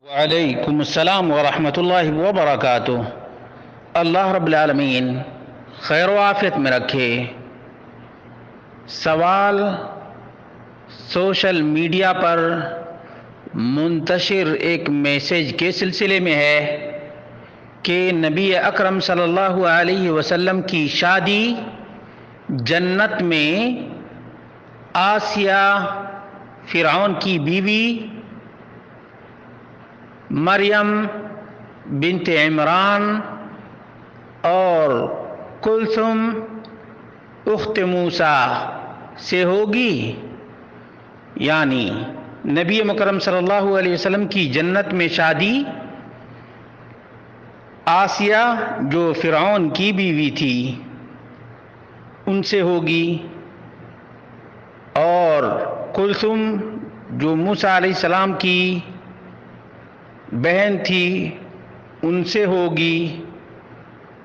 وعلیکم السلام ورحمۃ اللہ وبرکاتہ۔ اللہ رب العالمین خیر و عافیت میں رکھے۔ سوال سوشل میڈیا پر منتشر ایک میسیج کے سلسلے میں ہے کہ نبی اکرم صلی اللہ علیہ وسلم کی شادی جنت میں آسیہ فرعون کی بیوی مریم بنت عمران اور کلثوم اخت موسیٰ سے ہوگی، یعنی نبی مکرم صلی اللہ علیہ وسلم کی جنت میں شادی آسیہ جو فرعون کی بیوی تھی ان سے ہوگی، اور کلثوم جو موسیٰ علیہ السلام کی بہن تھی ان سے ہوگی،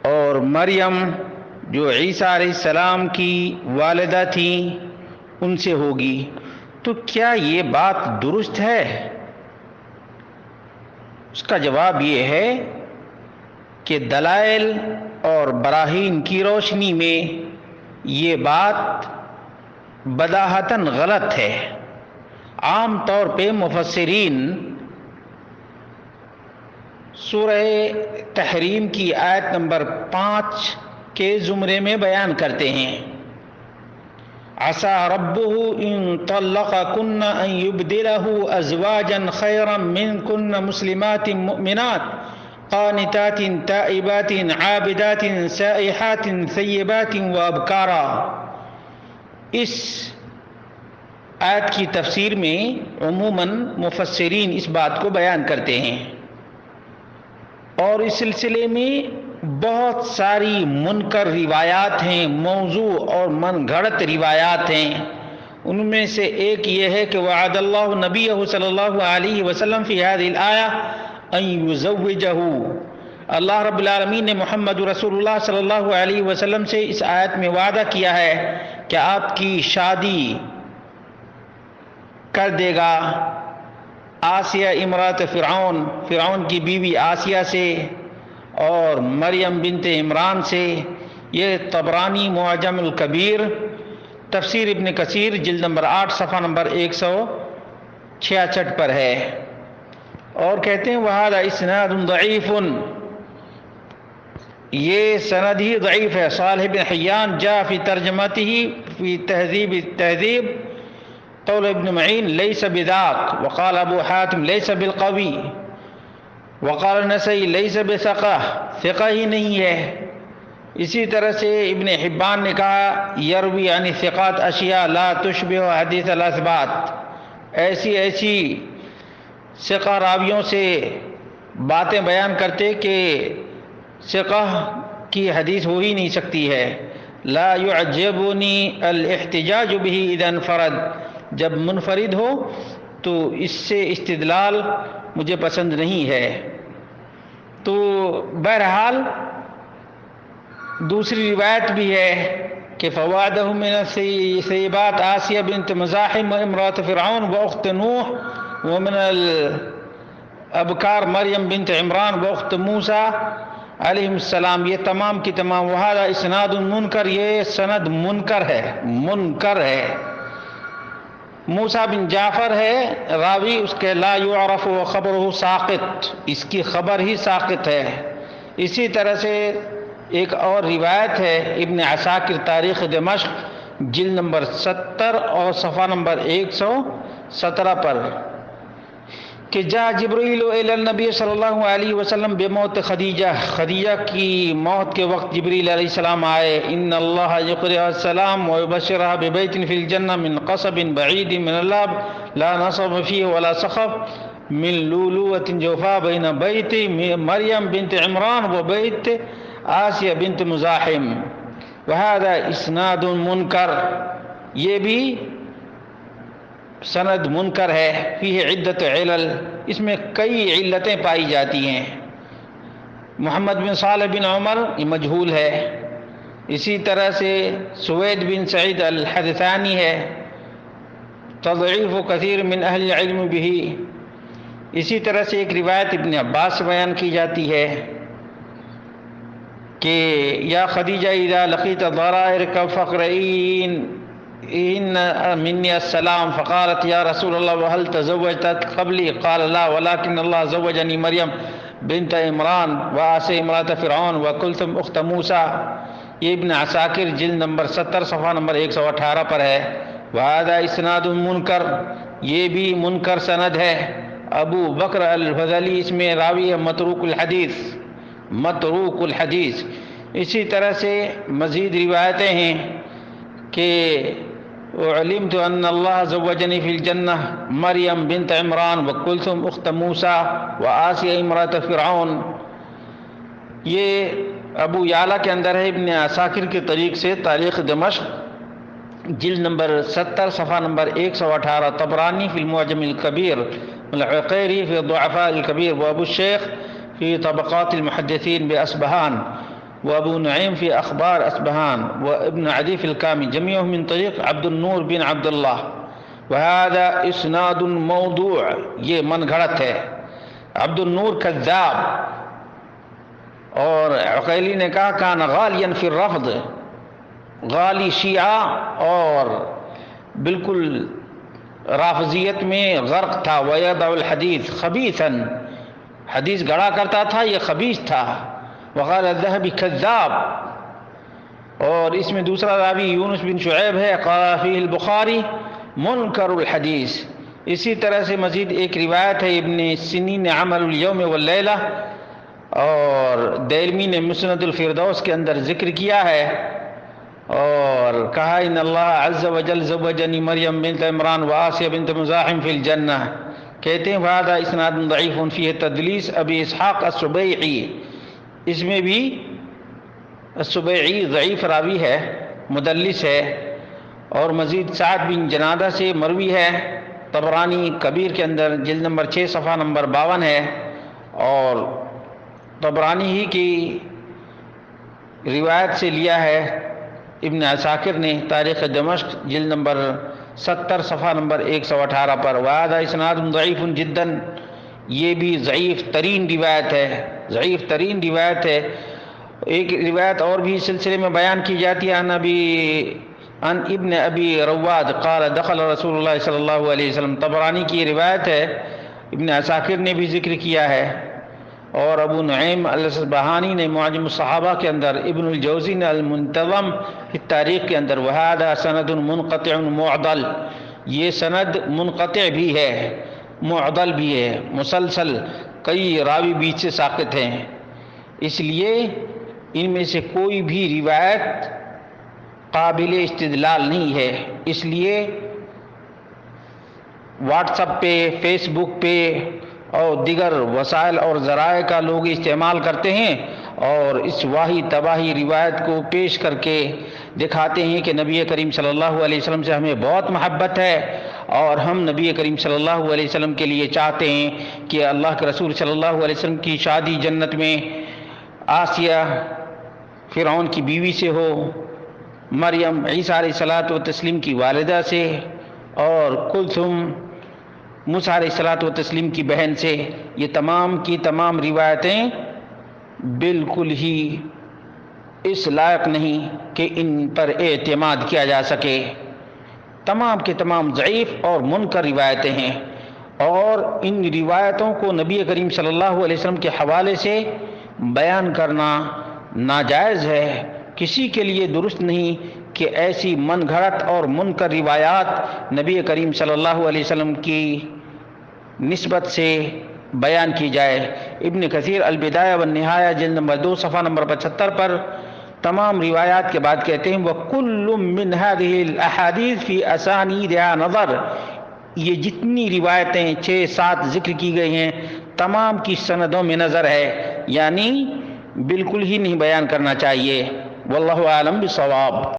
اور مریم جو عیسیٰ علیہ السلام کی والدہ تھیں ان سے ہوگی۔ تو کیا یہ بات درست ہے؟ اس کا جواب یہ ہے کہ دلائل اور براہین کی روشنی میں یہ بات بداہتاً غلط ہے۔ عام طور پہ مفسرین سورہ تحریم کی آیت نمبر 5 کے زمرے میں بیان کرتے ہیں، عسى ربه ان طلقكن ان يبدله ازواجا خيرا منكن مسلمات مؤمنات قانتات تائبات عابدات سائحات ثیبات وابکارا۔ اس آیت کی تفسیر میں عموماً مفسرین اس بات کو بیان کرتے ہیں، اور اس سلسلے میں بہت ساری منکر روایات ہیں، موضوع اور من گھڑت روایات ہیں۔ ان میں سے ایک یہ ہے کہ وعد اللہ نبیہ صلی اللہ علیہ وسلم فی هذه الآیہ ان یزوجہ، اللہ رب العالمین نے محمد رسول اللہ صلی اللہ علیہ وسلم سے اس آیت میں وعدہ کیا ہے کہ آپ کی شادی کر دے گا آسیہ امرات فرعون کی بیوی آسیہ سے اور مریم بنت عمران سے۔ یہ طبرانی معجم الکبیر، تفسیر ابن کثیر جلد نمبر 8 صفحہ نمبر 166 پر ہے، اور کہتے ہیں وہذا اسناد ضعیف، یہ سند ہی ضعیف ہے۔ صالح بن حیان جاء فی ترجمتہ فی تہذیب التہذیب قول ابن معین لیس بذاک، وقال ابو حاتم لیس بالقوی، وقال النسائی لیس بثقہ، ثقہ ہی نہیں ہے۔ اسی طرح سے ابن حبان نے کہا یروی عن ثقات اشیاء لا تشبہ حدیث الاثبات، ایسی ثقہ راویوں سے باتیں بیان کرتے کہ ثقہ کی حدیث ہو ہی نہیں سکتی ہے۔ لا يعجبنی الاحتجاج به اذا انفرد، جب منفرد ہو تو اس سے استدلال مجھے پسند نہیں ہے۔ تو بہرحال دوسری روایت بھی ہے کہ فوادہ من الثیبات آسیہ بنت مزاحم امرات فرعون واخت نوح، ومن الابکار مریم بنت عمران واخت موسیٰ علیہ السلام۔ یہ تمام کی تمام وہذا اسناد منکر، یہ سند منکر ہے۔ موسیٰ بن جعفر ہے راوی، اس کے لا یعرف و خبرہ ساقط، اس کی خبر ہی ساقط ہے۔ اسی طرح سے ایک اور روایت ہے ابن عساکر تاریخ دمشق جلد نمبر 70 اور صفحہ نمبر 117 پر کہ جاء جبریل الی النبی صلی اللہ علیہ وسلم بموت خدیجہ کی موت کے وقت جبریل علیہ السلام آئے۔ ان اللہ یقرئ السلام ویبشرها ببیت فی الجنہ من قصب بعید من اللعب لا نصب فیہ ولا سخف من لؤلؤۃ جوفاء بین بیت مریم بنت عمران و بیت آسیہ بنت مزاحم۔ وہذا اسناد منکر، یہ بھی سند منکر ہے۔ فیہ عدت علل، اس میں کئی علتیں پائی جاتی ہیں۔ محمد بن صالح بن عمر یہ مجہول ہے، اسی طرح سے سوید بن سعید الحدثانی ہے، تضعیف کثیر من اہل العلم بھی، اسی طرح سے ایک روایت ابن عباس سے بیان کی جاتی ہے کہ یا خدیجہ اذا لقیت ضرائرک فقرئین ان منی السلام فقالت یا رسول اللہ وهل تزوجت قبلی قال لا ولكن اللہ زوجنی مریم بنت عمران وآسیہ امرأة فرعون وکلثم اخت موسیٰ. یہ ابن عساکر جلد نمبر 70 صفحہ نمبر 118 پر ہے. وہذا اسناد منکر، یہ بھی منکر سند ہے. ابو بکر الفضلی اس میں راوی ہے متروک الحدیث، متروک الحدیث. اسی طرح سے مزید روایتیں ہیں کہ علمت ان اللہ زوجنی فی الجنہ مریم بنت عمران وکلثم اخت موسیٰ وآسیہ امرأة فرعون. یہ ابو یعلا کے اندر ہے، ابن عساکر کے طریق سے تاریخ دمشق جلد نمبر 70 صفحہ نمبر 118، طبرانی فی المعجم الکبیر، العقیری فی ضعفاء الکبیر، وابو الشیخ فی طبقات المحدثین بأصبہان، وابو نعیم فی اخبار اصبہان، وابن عدی فی الکامل، جميعهم من طریق عبد النور بن عبد اللہ. وهذا اسناد موضوع، یہ من گھڑت ہے. عبد النور کذاب. اور عقیلی نے کہا کان غالیا فی الرفض، غالی شیعہ اور بالکل رافضیت میں غرق تھا. ویضع الحدیث خبیثا، حدیث گڑا کرتا تھا، یہ خبیث تھا. وقال الذهبی کذاب. اور اس میں دوسرا راوی یونس بن شعیب ہے، قال فیہ البخاری منکر الحدیث. اسی طرح سے مزید ایک روایت ہے ابن سنین عمل الیوم واللیلہ، اور دیلمی نے مسند الفردوس کے اندر ذکر کیا ہے اور کہا ان اللہ عز وجل زوجنی مریم بنت عمران وآسیہ بنت مزاحم فی الجنہ. کہتے ہیں وہذا اسناد ضعیف فیہ تدلیس ابی اسحاق السبیعی. اس میں بھی السبیعی ضعیف راوی ہے، مدلس ہے. اور مزید سعد بن جنادہ سے مروی ہے، طبرانی کبیر کے اندر جلد نمبر 6 صفحہ نمبر 52 ہے. اور طبرانی ہی کی روایت سے لیا ہے ابن عساکر نے تاریخ دمشق جلد نمبر 70 صفحہ نمبر 118 پر. وہذا اسناد ضعیف جدا، یہ بھی ضعیف ترین روایت ہے، ضعیف ترین روایت ہے. ایک روایت اور بھی سلسلے میں بیان کی جاتی ہے ان ابن ابی رواد قال دخل رسول اللہ صلی اللہ علیہ وسلم. طبرانی کی روایت ہے، ابن عساکر نے بھی ذکر کیا ہے. اور ابو نعیم الاصبہانی نے معجم الصحابہ کے اندر، ابن الجوزی نے المنتظم فی التاریخ کے اندر وہذا سند منقطع معضل، یہ سند منقطع بھی ہے، معضل بھی ہے، مسلسل کئی راوی بیچ سے ساقط ہیں. اس لیے ان میں سے کوئی بھی روایت قابل استدلال نہیں ہے. اس لیے واٹس ایپ پہ، فیس بک پہ اور دیگر وسائل اور ذرائع کا لوگ استعمال کرتے ہیں اور اس واہی تباہی روایت کو پیش کر کے دکھاتے ہیں کہ نبی کریم صلی اللہ علیہ وسلم سے ہمیں بہت محبت ہے اور ہم نبی کریم صلی اللہ علیہ وسلم کے لیے چاہتے ہیں کہ اللہ کے رسول صلی اللہ علیہ وسلم کی شادی جنت میں آسیہ فرعون کی بیوی سے ہو، مریم عیسیٰ علیہ الصلاۃ والتسلیم کی والدہ سے، اور کلثوم موسیٰ علیہ الصلاۃ والتسلیم کی بہن سے. یہ تمام کی تمام روایتیں بالکل ہی اس لائق نہیں کہ ان پر اعتماد کیا جا سکے. تمام کے تمام ضعیف اور منکر روایتیں ہیں، اور ان روایتوں کو نبی کریم صلی اللہ علیہ وسلم کے حوالے سے بیان کرنا ناجائز ہے. کسی کے لیے درست نہیں کہ ایسی من گھڑت اور منکر روایات نبی کریم صلی اللہ علیہ وسلم کی نسبت سے بیان کی جائے. ابن کثیر البدایہ والنہایہ جلد نمبر 2 صفحہ نمبر 75 پر تمام روایات کے بعد کہتے ہیں وَكُلُّ مِنْ هَذِهِ الْأَحَادِيثِ فِي أَسَانِيدِهَا نَظَرٌ. یہ جتنی روایتیں 6-7 ذکر کی گئی ہیں تمام کی سندوں میں نظر ہے، یعنی بالکل ہی نہیں بیان کرنا چاہیے. واللہ اعلم بالصواب.